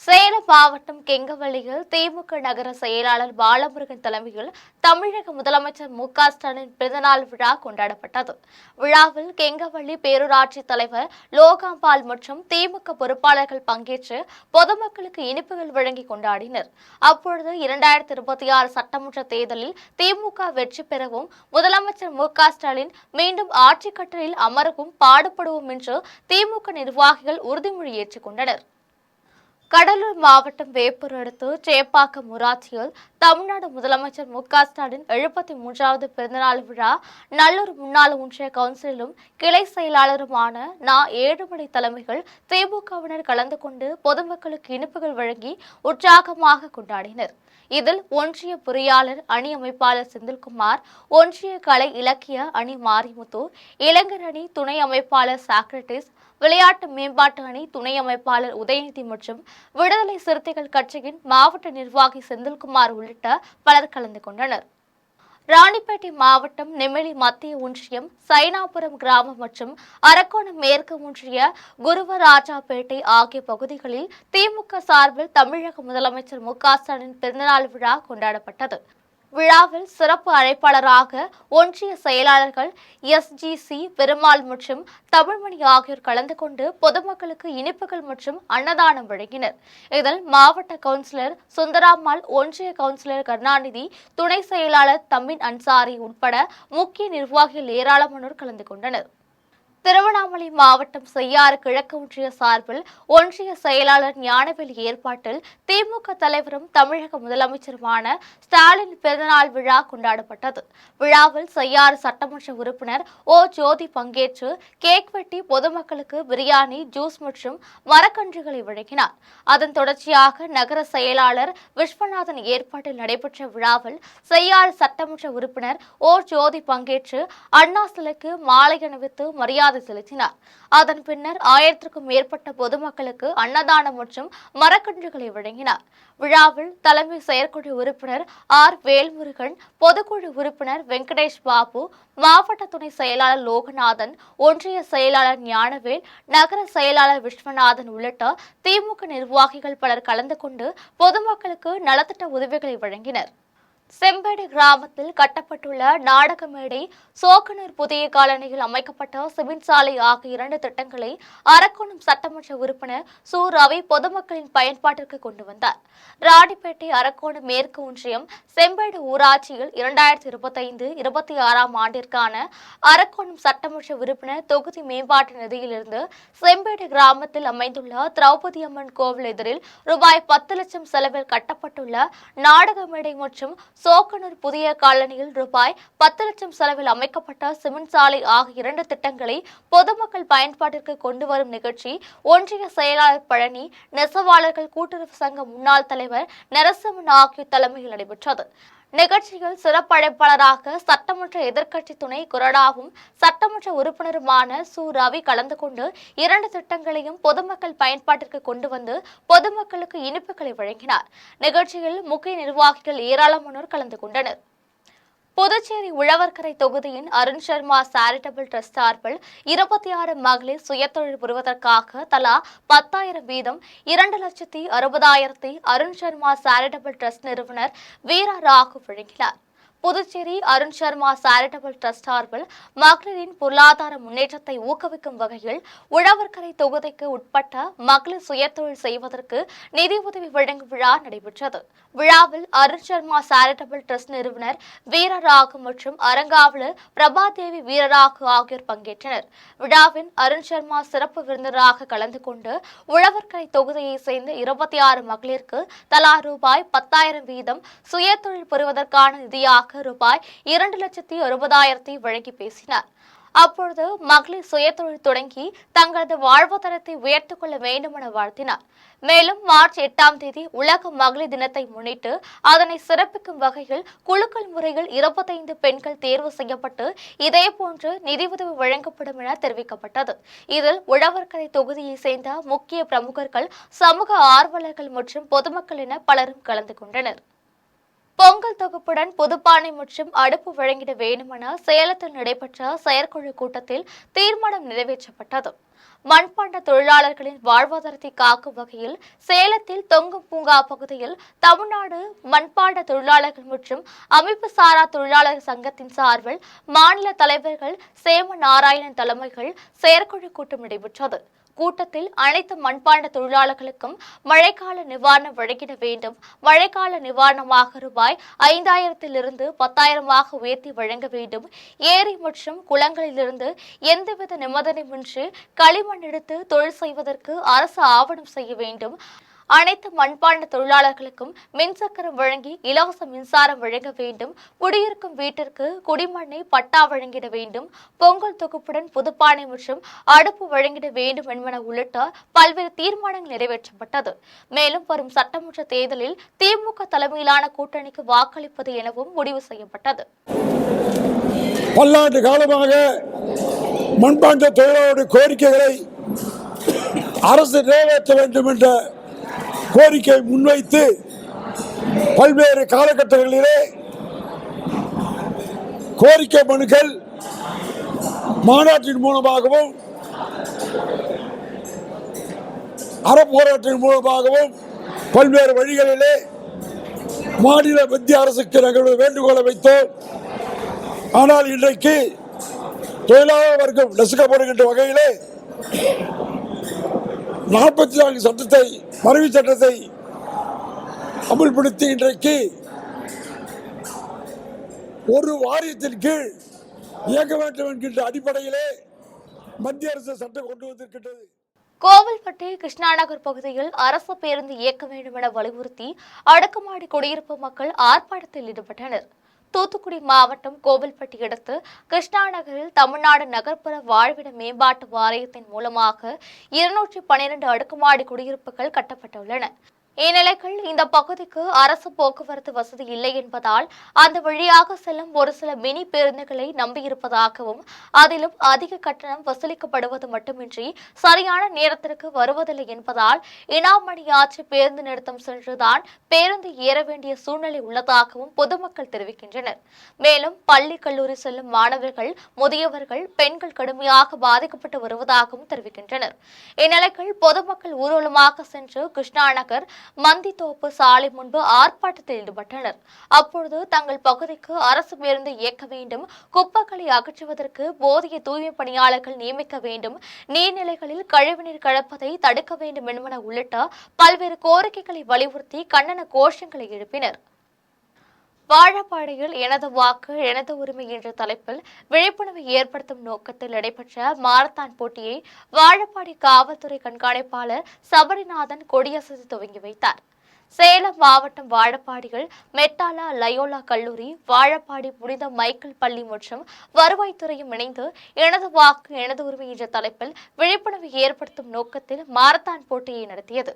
சேலம் மாவட்டம் கெங்கவள்ளியில் திமுக நகர செயலாளர் பாலமுருகன் தலைமையில் தமிழக முதலமைச்சர் மு.க.ஸ்டாலின் பிறந்தநாள் விழா கொண்டாடப்பட்டது. விழாவில் கெங்கவள்ளி பேரூராட்சி தலைவர் லோகாம்பால் மற்றும் திமுக பொறுப்பாளர்கள் பங்கேற்று பொதுமக்களுக்கு இனிப்புகள் வழங்கி கொண்டாடினர். அப்பொழுது 2026 சட்டமன்ற தேர்தலில் திமுக வெற்றி பெறவும் முதலமைச்சர் மு.க.ஸ்டாலின் மீண்டும் ஆட்சி கட்டலில் அமரவும் பாடுபடுவோம் என்று திமுக நிர்வாகிகள் உறுதிமொழி ஏற்றுக் கொண்டனர். கடலூர் மாவட்டம் வேப்பூர் அடுத்து சேப்பாக்கம் ஊராட்சியில் தமிழ்நாடு முதலமைச்சர் மு.க.ஸ்டாலின் 73வது பிறந்தநாள் விழா நல்லூர் முன்னாள் ஒன்றிய கவுன்சிலரும் கிளை செயலாளருமான ஏழுமலை தலைமையில் திமுகவினர் கலந்து கொண்டு பொதுமக்களுக்கு இனிப்புகள் வழங்கி உற்சாகமாக கொண்டாடினர். இதில் ஒன்றிய பொறியாளர் அணி அமைப்பாளர் செந்தில்குமார், ஒன்றிய கலை இலக்கிய அணி மாரிமுத்து, இளைஞர் அணி துணை அமைப்பாளர் சாக்ரட்டிஸ், விளையாட்டு மேம்பாட்டு அணி துணை அமைப்பாளர் உதயநிதி மற்றும் விடுதலை சிறுத்தைகள் கட்சியின் மாவட்ட நிர்வாகி செந்தில்குமார் உள்ளிட்ட பலர் கலந்து கொண்டனர். ராணிப்பேட்டை மாவட்டம் நெமிலி மத்திய ஒன்றியம், சைனாபுரம் கிராமம் மற்றும் அரக்கோணம் மேற்கு ஒன்றிய குருவராஜாபேட்டை ஆகிய பகுதிகளில் திமுக சார்பில் தமிழக முதலமைச்சர் மு.க.ஸ்டாலின் பிறந்தநாள் விழா கொண்டாடப்பட்டது. விழாவில் சிறப்பு அழைப்பாளராக ஒன்றிய செயலாளர்கள் எஸ்.ஜி.சி. பெருமாள் மற்றும் தமிழ்மணி ஆகியோர் கலந்து கொண்டு பொதுமக்களுக்கு இனிப்புகள் மற்றும் அன்னதானம் வழங்கினர். இதில் மாவட்ட கவுன்சிலர் சுந்தராம்மாள், ஒன்றிய கவுன்சிலர் கருணாநிதி, துணை செயலாளர் தம்பின் அன்சாரி உட்பட முக்கிய நிர்வாகிகள் ஏராளமானோர் கலந்து கொண்டனர். திருவண்ணாமலை மாவட்டம் செய்யாறு கிழக்கு ஒன்றிய சார்பில் ஒன்றிய செயலாளர் ஞானவேல் ஏற்பாட்டில் திமுக தலைவரும் தமிழக முதலமைச்சருமான ஸ்டாலின் பிறந்தநாள் விழா கொண்டாடப்பட்டது. விழாவில் செய்யாறு சட்டமன்ற உறுப்பினர் ஜோதி பங்கேற்று கேக் வெட்டி பொதுமக்களுக்கு பிரியாணி, ஜூஸ் மற்றும் மரக்கன்றுகளை வழங்கினார். அதன் தொடர்ச்சியாக நகர செயலாளர் விஸ்வநாதன் ஏற்பாட்டில் நடைபெற்ற விழாவில் செய்யாறு சட்டமன்ற உறுப்பினர் ஜோதி பங்கேற்று அண்ணா சிலைக்கு மாலை அணிவித்து மரியாதை செலுத்தினார். அதன் பின்னர் 1000க்கும் மேற்பட்ட பொதுமக்களுக்கு அன்னதானம் மற்றும் மரக்கன்றுகளை வழங்கினார். விழாவில் தலைமை செயற்குழு உறுப்பினர் வேல்முருகன், பொதுக்குழு உறுப்பினர் வெங்கடேஷ் பாபு, மாவட்ட துணை செயலாளர் லோகநாதன், ஒன்றிய செயலாளர் ஞானவேல், நகர செயலாளர் விஸ்வநாதன் உள்ளிட்ட திமுக நிர்வாகிகள் பலர் கலந்து கொண்டு பொதுமக்களுக்கு நலத்திட்ட உதவிகளை வழங்கினர். செம்பேடு கிராமத்தில் கட்டப்பட்டுள்ள நாடக மேடை, சோக்கனூர் புதிய காலனியில் அமைக்கப்பட்ட சிமெண்ட் சாலை ஆகிய 2 திட்டங்களை அரக்கோணம் சட்டமன்ற உறுப்பினர் ரவி பொதுமக்களின் பயன்பாட்டிற்கு கொண்டு வந்தார். ராணிப்பேட்டை அரக்கோணம் மேற்கு ஒன்றியம் செம்பேடு ஊராட்சியில் 2025-26 ஆண்டிற்கான அரக்கோணம் சட்டமன்ற உறுப்பினர் தொகுதி மேம்பாட்டு நிதியிலிருந்து செம்பேடு கிராமத்தில் அமைந்துள்ள திரௌபதி அம்மன் கோவில் எதிரில் ரூபாய் 10 லட்சம் செலவில் கட்டப்பட்டுள்ள நாடக மேடை மற்றும் சோக்கனூர் புதிய காலனியில் ரூபாய் 10 லட்சம் செலவில் அமைக்கப்பட்ட சிமெண்ட் சாலை ஆகிய 2 திட்டங்களை பொதுமக்கள் பயன்பாட்டிற்கு கொண்டு வரும் நிகழ்ச்சி ஒன்றிய செயலாளர் பழனி, நெசவாளர்கள் கூட்டுறவு சங்க முன்னாள் தலைவர் நரசிம்மன் ஆகியோர் தலைமையில் நடைபெற்றது. நிகழ்ச்சியில் சிறப்பு அழைப்பாளராக சட்டமன்ற எதிர்க்கட்சி துணை கொறடாவும் சட்டமன்ற உறுப்பினருமான ரவி கலந்து கொண்டு 2 திட்டங்களையும் பொதுமக்கள் பயன்பாட்டிற்கு கொண்டு வந்து பொதுமக்களுக்கு இனிப்புகளை வழங்கினார். நிகழ்ச்சியில் முக்கிய நிர்வாகிகள் ஏராளமானோர் கலந்து கொண்டனர். புதுச்சேரி உழவர்கரை தொகுதியின் அருண் சர்மா சாரிட்டபிள் ட்ரஸ்ட் சார்பில் 26 மகளிர் சுயதொழில் புரிவதற்காக தலா 10,000 வீதம் 2,60,000 அருண் சர்மா சாரிட்டபிள் ட்ரஸ்ட் நிறுவனர் வீரா ராகு வழங்கினார். புதுச்சேரி அருண் சர்மா சாரிட்டபிள் ட்ரஸ்ட் சார்பில் மகளிரின் பொருளாதார முன்னேற்றத்தை ஊக்குவிக்கும் வகையில் உழவர்கரை தொகுதிக்கு உட்பட்ட மகளிர் சுயதொழில் செய்வதற்கு நிதி உதவி வழங்கும் விழா நடைபெற்றது. விழாவில் அருண் சர்மா சாரிட்டபிள் ட்ரஸ்ட் நிறுவனர் வீரராகு மற்றும் அரங்காவலர் பிரபாதேவி வீரராகு ஆகியோர் பங்கேற்றனர். விழாவின் அருண் சர்மா சிறப்பு விருந்தினராக கலந்து கொண்டு உழவர்கரை தொகுதியை சேர்ந்த 26 மகளிருக்கு தலா ரூபாய் 10,000 வீதம் சுயதொழில் பெறுவதற்கான நிதியாக ரூபாய் 2,60,000 வழங்கி பேசினார். அப்பொழுது மகளிர் சுயதொழில் தொடங்கி தங்களது வாழ்வாதாரத்தை உயர்த்திக் கொள்ள வேண்டும் என வாழ்த்தினார். மேலும் மார்ச் 8ஆம் தேதி உலக மகளிர் தினத்தை முன்னிட்டு அதனை சிறப்பிக்கும் வகையில் குலுக்கல் முறையில் 25 பெண்கள் தேர்வு செய்யப்பட்டு இதேபோன்று நிதி உதவி வழங்கப்படும் என தெரிவிக்கப்பட்டது. இதில் உழவர்கரை தொகுதியை சேர்ந்த முக்கிய பிரமுகர்கள், சமூக ஆர்வலர்கள் மற்றும் பொதுமக்கள் என பலரும் கலந்து கொண்டனர். பொங்கல் தொகுப்புடன் புதுப்பானை மற்றும் அடுப்பு வழங்கிட வேண்டுமென சேலத்தில் நடைபெற்ற செயற்குழு கூட்டத்தில் தீர்மானம் நிறைவேற்றப்பட்டது. மண்பாண்ட தொழிலாளர்களின் வாழ்வாதாரத்தை காக்கும் வகையில் சேலத்தில் தொங்கும் பூங்கா பகுதியில் தமிழ்நாடு மண்பாண்ட தொழிலாளர்கள் மற்றும் அமைப்பு சாரா தொழிலாளர் சங்கத்தின் சார்பில் மாநில தலைவர்கள் சேம நாராயணன் தலைமையில் செயற்குழு கூட்டம் நடைபெற்றது. கூட்டத்தில் அனைத்து மண்பாண்ட தொழிலாளர்களுக்கும் மழைக்கால நிவாரணம் வழங்கிட வேண்டும், மழைக்கால நிவாரணமாக ரூபாய் 5,000 10,000 உயர்த்தி வழங்க வேண்டும், ஏரி மற்றும் குளங்களிலிருந்து எந்தவித நிபந்தனையின்றி களிமண் எடுத்து தொழில் செய்வதற்கு அரசு ஆவணம் செய்ய வேண்டும், அனைத்து மண்பாண்ட தொழிலாளர்களுக்கும் மின்சக்கரம் வழங்கி இலவச மின்சாரம் வழங்க வேண்டும். குடியிருக்கும் வீட்டிற்கு குடிமண்ணை பட்டா வழங்கிட வேண்டும். பொங்கல் தொகுப்புடன் புதுப்பானை மற்றும் அடுப்பு வழங்கிட வேண்டும் என்பன உள்ளிட்ட பல்வேறு தீர்மானங்கள் நிறைவேற்றப்பட்டது. மேலும் வரும் சட்டமன்ற தேர்தலில் திமுக தலைமையிலான கூட்டணிக்கு வாக்களிப்பது எனவும் முடிவு செய்யப்பட்டது. பல்லாண்டு காலமாக மண்பாண்ட தொழிலாளருடைய கோரிக்கைகளை அரசு நிறைவேற்ற வேண்டும் என்ற கோரிக்கை முன்வைத்து பல்வேறு காலகட்டங்களிலே கோரிக்கை மனுக்கள் மாநாட்டின் மூலமாகவும் அறப்போராட்டின் மூலமாகவும் பல்வேறு வழிகளிலே மாநில மத்திய அரசுக்கு நாங்கள் வேண்டுகோளை வைத்தோம். ஆனால் இன்றைக்கு தொழிலாளர் வர்க்கம் நசுக்கப்படுகின்ற வகையிலே 44 சட்டத்தை மறைவு சட்டத்தை அமல்படுத்தி இன்றைக்கு ஒரு வாரியத்தின் கீழ் இயக்க வேண்டும் என்கின்ற அடிப்படையிலே மத்திய அரசு சட்டம் கொண்டு வந்திருக்கின்றது. கோவில்பட்டி கிருஷ்ணாநகர் பகுதியில் அரசு பேருந்து இயக்க வேண்டும் என வலியுறுத்தி அடுக்குமாடி குடியிருப்பு மக்கள் ஆர்ப்பாட்டத்தில் ஈடுபட்டனர். தூத்துக்குடி மாவட்டம் கோவில்பட்டி அடுத்து கிருஷ்ணாநகரில் தமிழ்நாடு நகர்ப்புற வாழ்விட மேம்பாட்டு வாரியத்தின் மூலமாக 212 அடுக்குமாடி குடியிருப்புகள் கட்டப்பட்டுள்ளன. இந்நிலையில் இந்த பகுதிக்கு அரசு போக்குவரத்து வசதி இல்லை என்பதால் அந்த வழியாக செல்லும் ஒரு சில மினி பேருந்துகளை நம்பியிருப்பதாகவும் அதிலும் அதிக கட்டணம் வசூலிக்கப்படுவது மட்டுமின்றி சரியான நேரத்திற்கு வருவதில்லை என்பதால் இனாமணியாற்றி பேருந்து நிறுத்தம் சென்றுதான் பேருந்து ஏற வேண்டிய சூழ்நிலை உள்ளதாகவும் பொதுமக்கள் தெரிவிக்கின்றனர். மேலும் பள்ளி கல்லூரி செல்லும் மாணவர்கள், முதியவர்கள், பெண்கள் கடுமையாக பாதிக்கப்பட்டு வருவதாகவும் தெரிவிக்கின்றனர். இந்நிலையில் பொதுமக்கள் ஊர்வலமாக சென்று கிருஷ்ணாநகர் மந்தித்தோப்பு சாலை முன்பு ஆர்ப்பாட்டத்தில் ஈடுபட்டனர். அப்பொழுது தங்கள் பகுதிக்கு அரசு பேருந்து இயக்க வேண்டும், குப்பைகளை அகற்றுவதற்கு போதிய தூய்மை பணியாளர்கள் நியமிக்க வேண்டும், நீர்நிலைகளில் கழிவுநீர் கலப்பதை தடுக்க வேண்டும் என்பன உள்ளிட்ட பல்வேறு கோரிக்கைகளை வலியுறுத்தி கண்டன கோஷங்களை எழுப்பினர். வாழப்பாடியில் எனது வாக்கு எனது உரிமை என்ற தலைப்பில் விழிப்புணர்வை ஏற்படுத்தும் நோக்கத்தில் நடைபெற்ற மாரத்தான் போட்டியை வாழப்பாடி காவல்துறை கண்காணிப்பாளர் சபரிநாதன் கொடியசைத்து துவங்கி வைத்தார். சேலம் மாவட்டம் வாழப்பாடியில் மெட்டாலா லயோலா கல்லூரி, வாழப்பாடி புனித மைக்கேல் பள்ளி மற்றும் வருவாய்த்துறையும் இணைந்து எனது வாக்கு எனது உரிமை என்ற தலைப்பில் விழிப்புணர்வை ஏற்படுத்தும் நோக்கத்தில் மாரத்தான் போட்டியை நடத்தியது.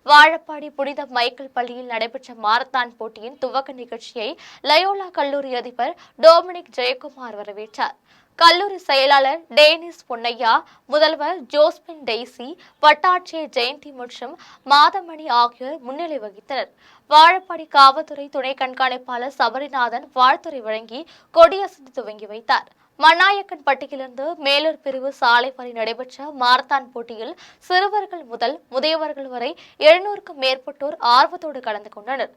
வாழப்பாடி புனித மைக்கேல் பள்ளியில் நடைபெற்ற மாரத்தான் போட்டியின் துவக்க நிகழ்ச்சியை லயோலா கல்லூரி அதிபர் டொமினிக் ஜெயக்குமார் வரவேற்றார். கல்லூரி செயலாளர் டேனிஸ் பொன்னையா, முதல்வர் ஜோஸ்பின் டெய்சி, வட்டாட்சியர் ஜெயந்தி மற்றும் மாதமணி ஆகியோர் முன்னிலை வகித்தனர். வாழப்பாடி காவல்துறை துணை கண்காணிப்பாளர் சபரிநாதன் வாழ்த்துரை வழங்கி கொடியசைத்து துவங்கி வைத்தார். மண்ணாயக்கன் பட்டியிலிருந்து மேலூர் பிரிவு சாலை வரை நடைபெற்ற மாரத்தான் போட்டியில் சிறுவர்கள் முதல் முதியவர்கள் வரை 700க்கும் மேற்பட்டோர் ஆர்வத்தோடு கலந்து கொண்டனர்.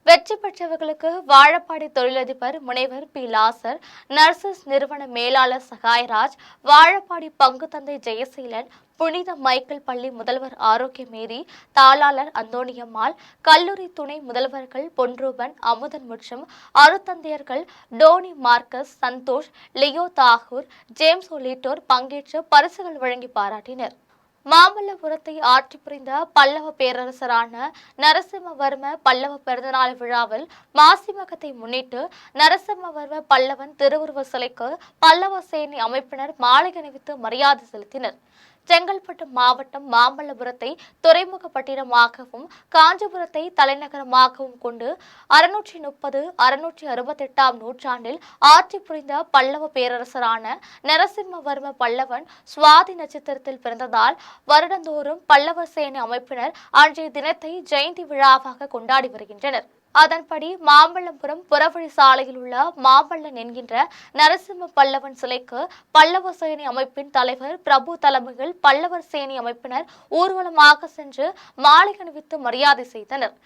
வெற்றி பெற்றவர்களுக்கு வாழப்பாடி தொழிலதிபர் முனைவர் பி லாசர், நர்சஸ் நிறுவன மேலாளர் சகாயராஜ், வாழப்பாடி பங்கு தந்தை ஜெயசீலன், புனித மைக்கேல் பள்ளி முதல்வர் ஆரோக்கியமேரி, தாளாளர் அந்தோணியம்மாள், கல்லூரி துணை முதல்வர்கள் பொன்ரூபன், அமுதன் மற்றும் அருத்தந்தையர்கள் Tony Marcus, Santhosh, Leo Thakur, James உள்ளிட்டோர் பங்கேற்று பரிசுகள் வழங்கி பாராட்டினர். மாமல்லபுரத்தை ஆட்சி புரிந்த பல்லவ பேரரசரான நரசிம்மவர்ம பல்லவ பிறந்தநாள் விழாவில் மாசிமகத்தை முன்னிட்டு நரசிம்மவர்ம பல்லவன் திருவுருவ சிலைக்கு பல்லவ சேனை அமைப்பினர் மாலை அணிவித்து மரியாதை செலுத்தினர். செங்கல்பட்டு மாவட்டம் மாமல்லபுரத்தை துறைமுக பட்டினமாகவும் காஞ்சிபுரத்தை தலைநகரமாகவும் கொண்டு 630-668 நூற்றாண்டில் ஆட்சி புரிந்த பல்லவ பேரரசரான நரசிம்மவர்ம பல்லவன் சுவாதி நட்சத்திரத்தில் பிறந்ததால் வருடந்தோறும் பல்லவ சேனை அமைப்பினர் அன்றைய தினத்தை ஜெயந்தி விழாவாக கொண்டாடி வருகின்றனர். அதன்படி மாமல்லபுரம் புறவழி சாலையில் உள்ள மாமல்லன் என்கின்ற நரசிம்ம பல்லவன் சிலைக்கு பல்லவ சேனை அமைப்பின் தலைவர் பிரபு தலைமையில் பல்லவர் சேனை அமைப்பினர் ஊர்வலமாக சென்று மாலை அணிவித்து மரியாதை செய்தனர்.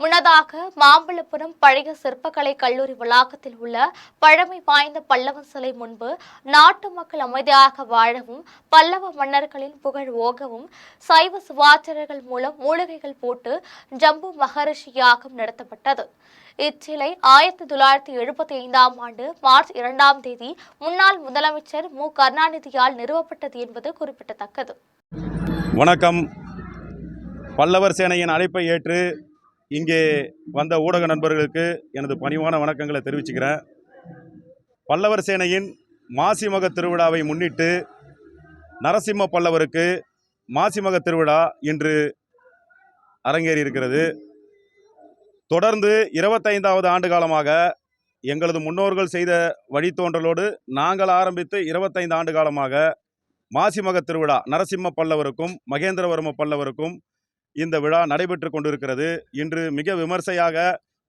முன்னதாக மாமல்லபுரம் பழைய சிற்பக்கலை கல்லூரி வளாகத்தில் உள்ள பழமை வாய்ந்த பல்லவன் சிலை முன்பு நாட்டு மக்கள் அமைதியாக வாழவும், பல்லவ மன்னர்களின் புகழ் ஓகவும், சைவ சிவாச்சாரியர்கள் மூலம் மூலிகைகள் போட்டு ஜம்பு மகரிஷி யாகம் நடத்தப்பட்டது. இச்சிலை 1975 ஆண்டு மார்ச் 2 முன்னாள் முதலமைச்சர் மு கருணாநிதியால் நிறுவப்பட்டது என்பது குறிப்பிடத்தக்கது. வணக்கம். பல்லவர் சேனையின் அழைப்பை ஏற்று இங்கே வந்த ஊடக நண்பர்களுக்கு எனது பணிவான வணக்கங்களை தெரிவிச்சுக்கிறேன். பல்லவர் சேனையின் மாசிமக திருவிழாவை முன்னிட்டு நரசிம்ம பல்லவருக்கு மாசிமக திருவிழா இன்று அரங்கேறி இருக்கிறது. தொடர்ந்து 25வது ஆண்டு காலமாக எங்களது முன்னோர்கள் செய்த வழித்தோன்றலோடு நாங்கள் ஆரம்பித்து 25 ஆண்டு காலமாக மாசிமக திருவிழா நரசிம்ம பல்லவருக்கும் மகேந்திரவர்ம பல்லவருக்கும் இந்த விழா நடைபெற்று கொண்டிருக்கிறது. இன்று மிக விமர்சையாக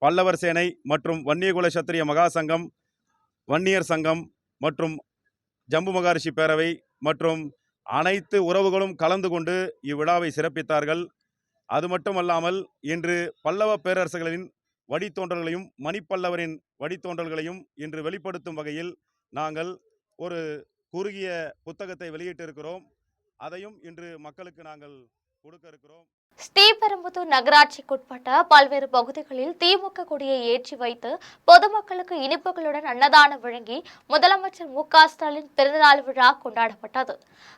பல்லவர் சேனை மற்றும் வன்னியகுல சத்திரிய மகா சங்கம், வன்னியர் சங்கம் மற்றும் ஜம்பு மகாரிஷி பேரவை மற்றும் அனைத்து உறவுகளும் கலந்து கொண்டு இவ்விழாவை சிறப்பித்தார்கள். அது மட்டுமல்லாமல் இன்று பல்லவ பேரரசுகளின் வழித்தோன்றல்களையும் மணிப்பல்லவரின் வழித்தோன்றல்களையும் இன்று வெளிப்படுத்தும் வகையில் நாங்கள் ஒரு குறுகிய புத்தகத்தை வெளியிட்டிருக்கிறோம். அதையும் இன்று மக்களுக்கு நாங்கள் கொடுக்க இருக்கிறோம். ஸ்ரீபெரும்புதூர் நகராட்சிக்குட்பட்ட பல்வேறு பகுதிகளில் திமுக கொடியை ஏற்றி வைத்து பொதுமக்களுக்கு இனிப்புகளுடன் அன்னதானம் வழங்கி முதலமைச்சர் மு.க.ஸ்டாலின் பிறந்தநாள் விழா கொண்டாடப்பட்டது.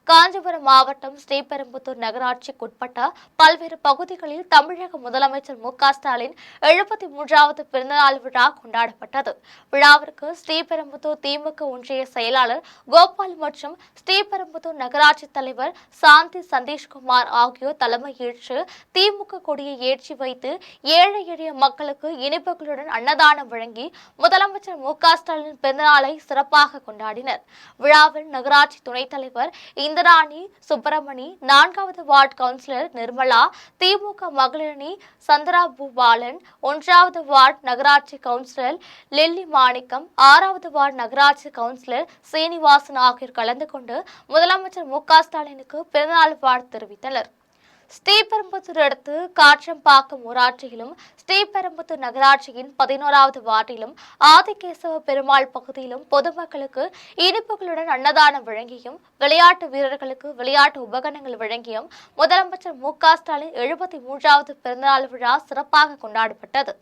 காஞ்சிபுரம் மாவட்டம் ஸ்ரீபெரும்புதூர் நகராட்சிக்குட்பட்ட பல்வேறு பகுதிகளில் தமிழக முதலமைச்சர் மு.க.ஸ்டாலின் 73வது பிறந்தநாள் விழா கொண்டாடப்பட்டது. விழாவிற்கு ஸ்ரீபெரும்புதூர் திமுக ஒன்றிய செயலாளர் கோபால் மற்றும் ஸ்ரீபெரும்புதூர் நகராட்சி தலைவர் சாந்தி சந்தீஷ்குமார் ஆகியோர் தலைமையேற்று திமுக கொடியை ஏற்றி வைத்து ஏழை எளிய மக்களுக்கு இனிப்புகளுடன் அன்னதானம் வழங்கி முதலமைச்சர் மு.க.ஸ்டாலின் பிறந்தநாளை சிறப்பாக கொண்டாடினர். விழாவில் நகராட்சி துணைத் தலைவர் இந்திராணி சுப்பிரமணி, 4வது வார்டு கவுன்சிலர் நிர்மலா, திமுக மகளிரணி சந்திரா பூபாலன், 1வது வார்டு நகராட்சி கவுன்சிலர் லில்லி மாணிக்கம், 6வது வார்டு நகராட்சி கவுன்சிலர் சீனிவாசன் ஆகியோர் கலந்து கொண்டு முதலமைச்சர் மு.க.ஸ்டாலினுக்கு பிறந்தநாள் வாழ்த்து தெரிவித்தனர். ஸ்ரீபெரும்புதூர் அடுத்து காற்றம்பாக்கம் ஊராட்சியிலும் ஸ்ரீபெரும்புதூர் நகராட்சியின் 11வது வார்டிலும் ஆதிகேசவ பெருமாள் பகுதியிலும் பொதுமக்களுக்கு இனிப்புகளுடன் அன்னதானம் வழங்கியும் விளையாட்டு வீரர்களுக்கு விளையாட்டு உபகரணங்கள் வழங்கியும் முதலமைச்சர் மு.க.ஸ்டாலின் 73வது பிறந்தநாள் விழா சிறப்பாக கொண்டாடப்பட்டது.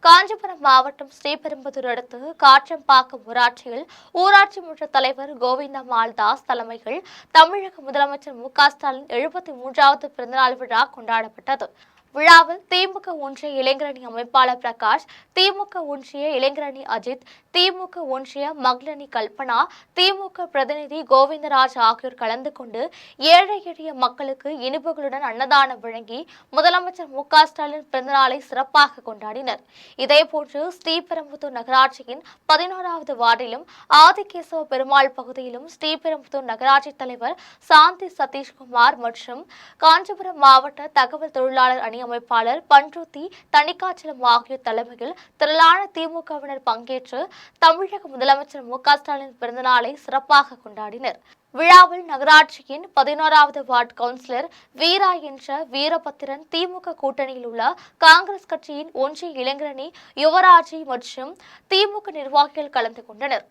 காஞ்சிபுரம் மாவட்டம் ஸ்ரீபெரும்புதூர் அடுத்து காற்றம்பாக்கம் ஊராட்சியில் ஊராட்சி மன்ற தலைவர் கோவிந்தமால் தாஸ் தலைமையில் தமிழக முதலமைச்சர் மு.க.ஸ்டாலின் 73வது பிறந்தநாள் விழா கொண்டாடப்பட்டது. விழாவில் திமுக ஒன்றிய இளைஞரணி அமைப்பாளர் பிரகாஷ், திமுக ஒன்றிய இளைஞரணி அஜித், திமுக ஒன்றிய மகளிரணி கல்பனா, திமுக பிரதிநிதி கோவிந்தராஜ் ஆகியோர் கலந்து கொண்டு ஏழை எளிய மக்களுக்கு இனிப்புகளுடன் அன்னதானம் வழங்கி முதலமைச்சர் மு.க.ஸ்டாலின் பிறந்தநாளை சிறப்பாக கொண்டாடினர். இதேபோன்று ஸ்ரீபெரும்புதூர் நகராட்சியின் 11வது வார்டிலும் ஆதிகேசவ பெருமாள் பகுதியிலும் ஸ்ரீபெரும்புதூர் நகராட்சி தலைவர் சாந்தி சதீஷ்குமார் மற்றும் காஞ்சிபுரம் மாவட்ட தகவல் தொழிலாளர் அணி அமைப்பாளர் பன்ருத்தி தணிக்காச்சலம் ஆகியோர் தலைமையில் திரளான திமுகவினர் பங்கேற்று தமிழக முதலமைச்சர் மு.க.ஸ்டாலின் பிறந்தநாளை சிறப்பாக கொண்டாடினர். விழாவில் நகராட்சியின் 11வது வார்டு கவுன்சிலர் வீரா என்ற வீரபத்திரன், திமுக கூட்டணியில் உள்ள காங்கிரஸ் கட்சியின் ஒன்றிய இளைஞரணி யுவராஜி மற்றும் திமுக நிர்வாகிகள் கலந்து கொண்டனர்.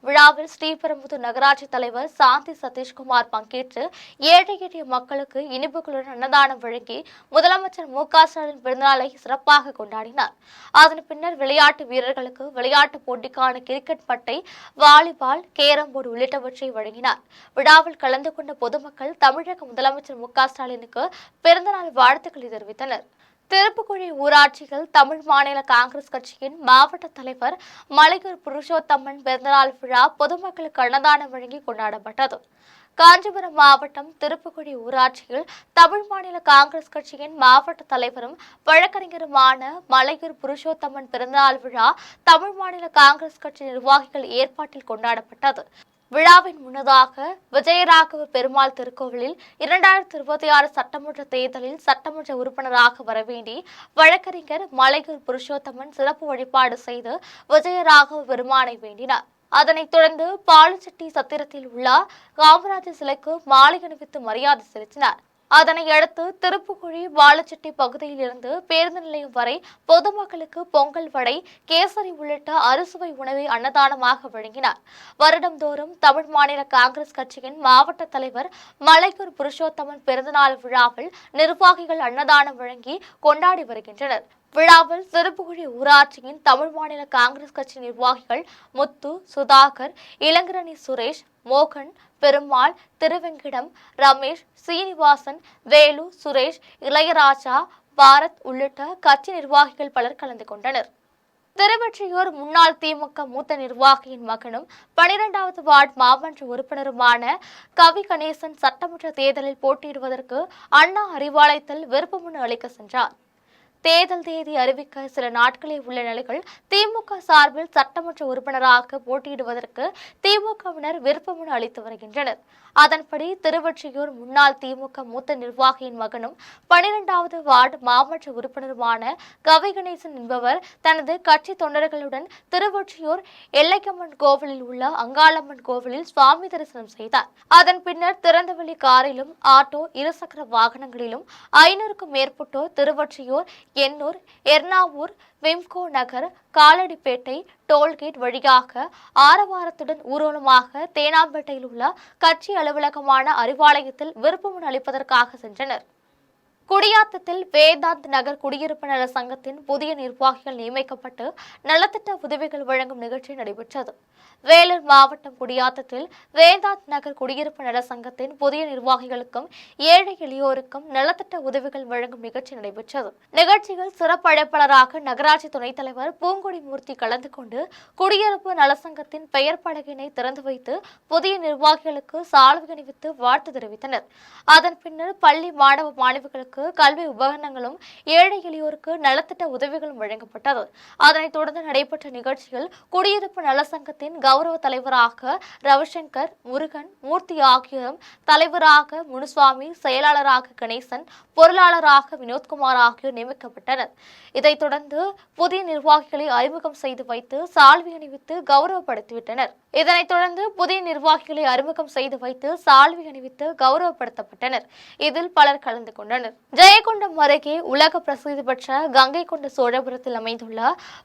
விழாவில் ஸ்ரீபெரும்புதூர் நகராட்சி தலைவர் சாந்தி சதீஷ்குமார் பங்கேற்று ஏழை எளிய மக்களுக்கு இனிப்புகளுடன் அன்னதானம் வழங்கி முதலமைச்சர் மு.க.ஸ்டாலின் பிறந்தநாளை சிறப்பாக கொண்டாடினார். அதன் பின்னர் விளையாட்டு வீரர்களுக்கு விளையாட்டு போட்டிக்கான கிரிக்கெட் பட்டை, வாலிபால், கேரம் போர்டு உள்ளிட்டவற்றை வழங்கினார். விழாவில் கலந்து கொண்ட பொதுமக்கள் தமிழக முதலமைச்சர் மு.க.ஸ்டாலினுக்கு பிறந்தநாள் வாழ்த்துக்களை தெரிவித்தனர். திருப்புக்குழி ஊராட்சியில் தமிழ் மாநில காங்கிரஸ் கட்சியின் மாவட்ட தலைவர் மலையூர் புருஷோத்தம்மன் பிறந்தநாள் விழா பொதுமக்களுக்கு அன்னதானம் வழங்கி கொண்டாடப்பட்டது. காஞ்சிபுரம் மாவட்டம் திருப்புக்குழி ஊராட்சியில் தமிழ் மாநில காங்கிரஸ் கட்சியின் மாவட்ட தலைவரும் வழக்கறிஞருமான மலையூர் புருஷோத்தம்மன் பிறந்தநாள் விழா தமிழ் மாநில காங்கிரஸ் கட்சி நிர்வாகிகள் ஏற்பாட்டில் கொண்டாடப்பட்டது. விழாவின் முன்னதாக விஜயராகவ பெருமாள் திருக்கோவிலில் 2026 சட்டமன்ற தேர்தலில் சட்டமன்ற உறுப்பினராக வரவேண்டி வழக்கறிஞர் மலையூர் புருஷோத்தமன் சிறப்பு வழிபாடு செய்து விஜயராகவ பெருமானை வேண்டினார். அதனைத் தொடர்ந்து பாலுச்செட்டி சத்திரத்தில் உள்ள காமராஜர் சிலைக்கு மாலை அணிவித்து மரியாதை செலுத்தினார். அதனையடுத்து திருப்புக்குழி வாழச்செட்டி பகுதியில் இருந்து பேருந்து நிலையம் வரை பொதுமக்களுக்கு பொங்கல் வடை, கேசரி உள்ளிட்ட அறுசுவை உணவை அன்னதானமாக வழங்கினார். வருடந்தோறும் தமிழ் மாநில காங்கிரஸ் கட்சியின் மாவட்ட தலைவர் மலையூர் புருஷோத்தமன் பிறந்தநாள் விழாவில் நிர்வாகிகள் அன்னதானம் வழங்கி கொண்டாடி வருகின்றனர். விழாவில் திருப்புக்குழி ஊராட்சியின் தமிழ் மாநில காங்கிரஸ் கட்சி நிர்வாகிகள் முத்து, சுதாகர், இளங்கரணி சுரேஷ், மோகன், பெருமாள், திருவெங்கிடம், ரமேஷ், சீனிவாசன், வேலு, சுரேஷ், இளையராஜா, பாரத் உள்ளிட்ட கட்சி நிர்வாகிகள் பலர் கலந்து கொண்டனர். திருவொற்றியூர் முன்னாள் திமுக மூத்த நிர்வாகியின் மகனும் 12வது வார்டு மாமன்ற உறுப்பினருமான கவி கணேசன் சட்டமன்ற தேர்தலில் போட்டியிடுவதற்கு அண்ணா அறிவாலயத்தில் விருப்பமனு அளிக்க சென்றார். தேர்தல் தேதி அறிவிக்க சில நாட்களே உள்ள நிலையில் திமுக சார்பில் சட்டமன்ற உறுப்பினராக போட்டியிடுவதற்கு திமுகவினர் விருப்பமனு அளித்து வருகின்றனர். அதன்படி திருவொற்றியூர் முன்னாள் திமுக மூத்த நிர்வாகியின் மகனும் 12வது வார்டு மாமன்ற உறுப்பினருமான கவி கணேசன் என்பவர் தனது கட்சி தொண்டர்களுடன் திருவொற்றியூர் எல்லைக்கம்மன் கோவிலில் உள்ள அங்காளம்மன் கோவிலில் சுவாமி தரிசனம் செய்தார். அதன் பின்னர் திறந்தவெளி காரிலும் ஆட்டோ, இருசக்கர வாகனங்களிலும் 500க்கும் மேற்பட்டோர் திருவொற்றியூர், எண்ணூர், எர்ணாவூர், விம்கோ நகர், காலடிப்பேட்டை டோல்கேட் வழியாக ஆரவாரத்துடன் ஊர்வலமாக தேனாம்பேட்டையில் உள்ள கட்சி அலுவலகமான அறிவாலயத்தில் விருப்பமனு அளிப்பதற்காக சென்றனர். குடியாத்தத்தில் வேதாந்த் நகர் குடியிருப்பு நல சங்கத்தின் புதிய நிர்வாகிகள் நியமிக்கப்பட்டு நலத்திட்ட உதவிகள் வழங்கும் நிகழ்ச்சி நடைபெற்றது. வேலூர் மாவட்டம் குடியாத்தத்தில் வேதாந்த் நகர் குடியிருப்பு நல சங்கத்தின் புதிய நிர்வாகிகளுக்கும் ஏழை எளியோருக்கும் நலத்திட்ட உதவிகள் வழங்கும் நிகழ்ச்சி நடைபெற்றது. நிகழ்ச்சியில் சிறப்பு அழைப்பாளராக நகராட்சி துணைத் தலைவர் பூங்கொடி மூர்த்தி கலந்து கொண்டு குடியிருப்பு நலசங்கத்தின் பெயர் பலகையினை திறந்து வைத்து புதிய நிர்வாகிகளுக்கு சால்வை அணிவித்து வாழ்த்து தெரிவித்தனர். அதன் பின்னர் பள்ளி மாணவ மாணவிகளுக்கு கல்வி உபகரணங்களும் ஏழை எளியோருக்கு நலத்திட்ட உதவிகளும் வழங்கப்பட்டது. அதனைத் தொடர்ந்து நடைபெற்ற நிகழ்ச்சியில் குடியிருப்பு நலசங்கத்தின் கௌரவ தலைவராக ரவிசங்கர், முருகன், மூர்த்தி ஆகியோரும், தலைவராக முனுசுவாமி, செயலாளராக கணேசன், பொருளாளராக வினோத்குமார் ஆகியோர் நியமிக்கப்பட்டனர். இதைத் தொடர்ந்து புதிய நிர்வாகிகளை அறிமுகம் செய்து வைத்து சால்வை அணிவித்து கௌரவப்படுத்திவிட்டனர். இதனைத் தொடர்ந்து புதிய நிர்வாகிகளை அறிமுகம் செய்து வைத்து சால்வை அணிவித்து கௌரவப்படுத்தப்பட்டனர். இதில் பலர் கலந்து கொண்டனர். ஜெயங்கொண்டம் அருகே உலக பிரசித்தி பெற்ற கங்கை கொண்ட சோழபுரத்தில் அமைந்துள்ள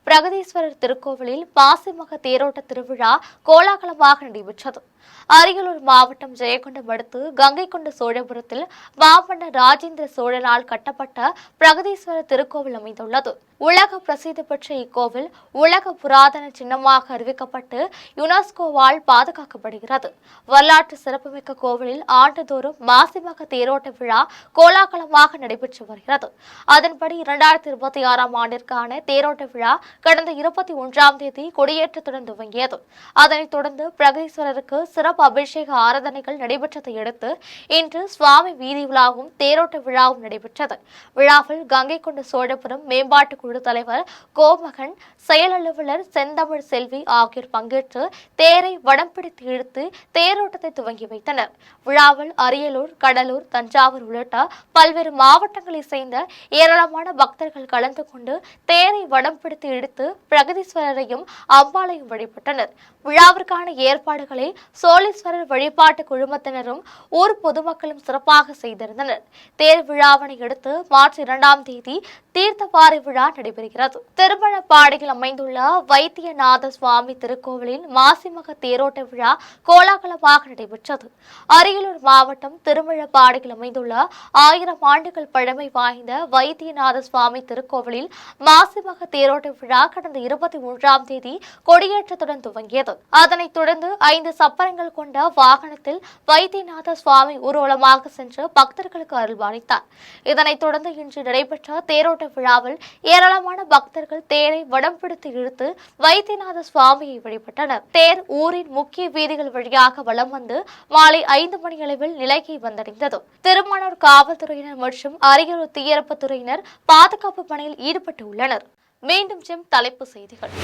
பிரகதீஸ்வரர் திருக்கோவிலில் பாசிமக தேரோட்ட திருவிழா கோலாகலமாக நடைபெற்றது. அரியலூர் மாவட்டம் ஜெயங்கொண்டம் அடுத்து கங்கை கொண்ட சோழபுரத்தில் மாமன்னர் ராஜேந்திர சோழனால் கட்டப்பட்ட பிரகதீஸ்வரர் திருக்கோவில் அமைந்துள்ளது. உலக பிரசித்தி பெற்ற இக்கோவில் உலக புராதன சின்னமாக அறிவிக்கப்பட்டு யுனெஸ்கோவால் பாதுகாக்கப்படுகிறது. வரலாற்று சிறப்புமிக்க கோவிலில் ஆண்டுதோறும் மாசிமக தேரோட்ட விழா கோலாகலமாக நடைபெற்று வருகிறது. அதன்படி 2026ஆம் ஆண்டிற்கான தேரோட்ட விழா கடந்த 21ஆம் தேதி கொடியேற்றத்துடன் துவங்கியது. அதனைத் தொடர்ந்து பிரகதீஸ்வரருக்கு சிறப்பு அபிஷேக ஆராதனைகள் நடைபெற்றதை அடுத்து இன்று சுவாமி வீதி விழாவும் தேரோட்ட விழாவும் நடைபெற்றது. விழாவில் கங்கை கொண்ட சோழபுரம் மேம்பாட்டு குழு தலைவர் கோமகன், செயல் அலுவலர் செந்தமிழ் செல்வி ஆகியோர் பங்கேற்று தேரை வடம் பிடித்து இழுத்து தேரோட்டத்தை துவங்கி வைத்தனர். விழாவில் அரியலூர், கடலூர், தஞ்சாவூர் உள்ளிட்ட பல்வேறு மாவட்டங்களைச் சேர்ந்த ஏராளமான பக்தர்கள் கலந்து கொண்டு தேரை வடம் பிடித்து இழுத்து பிரகதீஸ்வரரையும் அம்பாளையும் வழிபட்டனர். விழாவிற்கான ஏற்பாடுகளை சோழீஸ்வரர் வழிபாட்டு குழுமத்தினரும் ஊர் பொதுமக்களும் சிறப்பாக செய்திருந்தனர். தேர் விழாவினை அடுத்து மார்ச் 2ஆம் தேதி தீர்த்தவாரி விழா நடைபெறுகிறது. திருமணப்பாடியில் அமைந்துள்ள வைத்தியநாத சுவாமி திருக்கோவிலில் மாசிமக தேரோட்ட விழா கோலாகலமாக நடைபெற்றது. அரியலூர் மாவட்டம் திருமணப்பாடியில் அமைந்துள்ள 1000 ஆண்டுகள் பழமை வாய்ந்த வைத்தியநாத சுவாமி திருக்கோவிலில் மாசிமக தேரோட்ட விழா கடந்த 23ஆம் தேதி கொடியேற்றத்துடன் துவங்கியது. அதனைத் தொடர்ந்து 5 சப்பரங்கள் கொண்ட வாகனத்தில் வைத்தியநாத சுவாமி ஊர்வலமாக சென்று பக்தர்களுக்கு அருள்பாலித்தார். இதனைத் தொடர்ந்து இன்று நடைபெற்ற தேரோட்ட விழாவில் ஏராளமான பக்தர்கள் தேரை வடம் பிடித்து இழுத்து வைத்தியநாத சுவாமியை வழிபட்டனர். தேர் ஊரின் முக்கிய வீதிகள் வழியாக வலம் வந்து மாலை 5 மணி அளவில் நிலைக்கு வந்தடைந்தது. திருமானூர் காவல்துறையினர் மற்றும் அரியலூர் தீயணைப்புத் துறையினர் பாதுகாப்பு பணியில் ஈடுபட்டு உள்ளனர். மீண்டும் தலைப்பு செய்திகள்.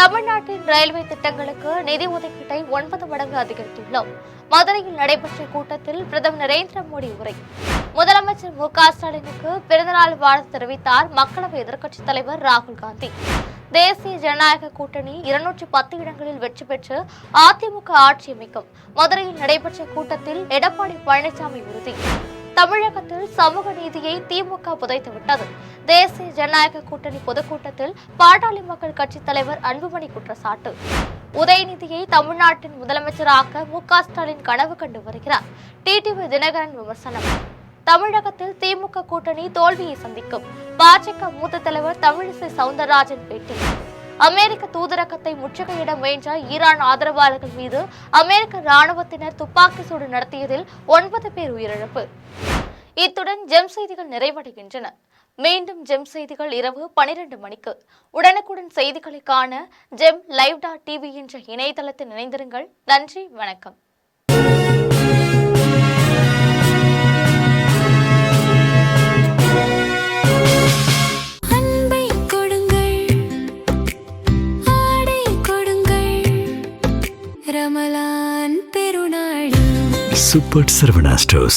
தமிழ்நாட்டின் ரயில்வே திட்டங்களுக்கு நிதி ஒதுக்கீட்டை 9 மடங்கு அதிகரித்துள்ளோம். மதுரையில் நடைபெற்ற கூட்டத்தில் பிரதமர் நரேந்திர மோடி உரை. முதலமைச்சர் மு.க.ஸ்டாலினுக்கு பிறந்தநாள் வாழ்த்து தெரிவித்தார் மக்களவை எதிர்க்கட்சித் தலைவர் ராகுல் காந்தி. தேசிய ஜனநாயக கூட்டணி 210 இடங்களில் வெற்றி பெற்று அதிமுக ஆட்சி அமைக்கும். மதுரையில் நடைபெற்ற கூட்டத்தில் எடப்பாடி பழனிசாமி உறுதி. தமிழகத்தில் சமூக நீதியை திமுக புதைத்துவிட்டது. தேசிய ஜனநாயக கூட்டணி பொதுக்கூட்டத்தில் பாட்டாளி மக்கள் கட்சித் தலைவர் அன்புமணி குற்றச்சாட்டு. உதயநிதியை தமிழ்நாட்டின் முதலமைச்சராக மு.க.ஸ்டாலின் கனவு கண்டு வருகிறார். டிடிவி தினகரன் விமர்சனம். தமிழகத்தில் திமுக கூட்டணி தோல்வியை சந்திக்கும். பாஜக மூத்த தலைவர் தமிழிசை சவுந்தரராஜன் பேட்டி. அமெரிக்க தூதரகத்தை முற்றுகையிட முயன்ற ஈரான் ஆதரவாளர்கள் மீது அமெரிக்க ராணுவத்தினர் துப்பாக்கி சூடு நடத்தியதில் 9 பேர் உயிரிழப்பு. இத்துடன் ஜெம் செய்திகள் நிறைவடைகின்றன. மீண்டும் ஜெம் செய்திகள் இரவு 12 மணிக்கு. உடனுக்குடன் செய்திகளை காண GemLive.tv என்ற இணையதளத்தில் இணைந்திருங்கள். நன்றி, வணக்கம். Super Sarvana Stores.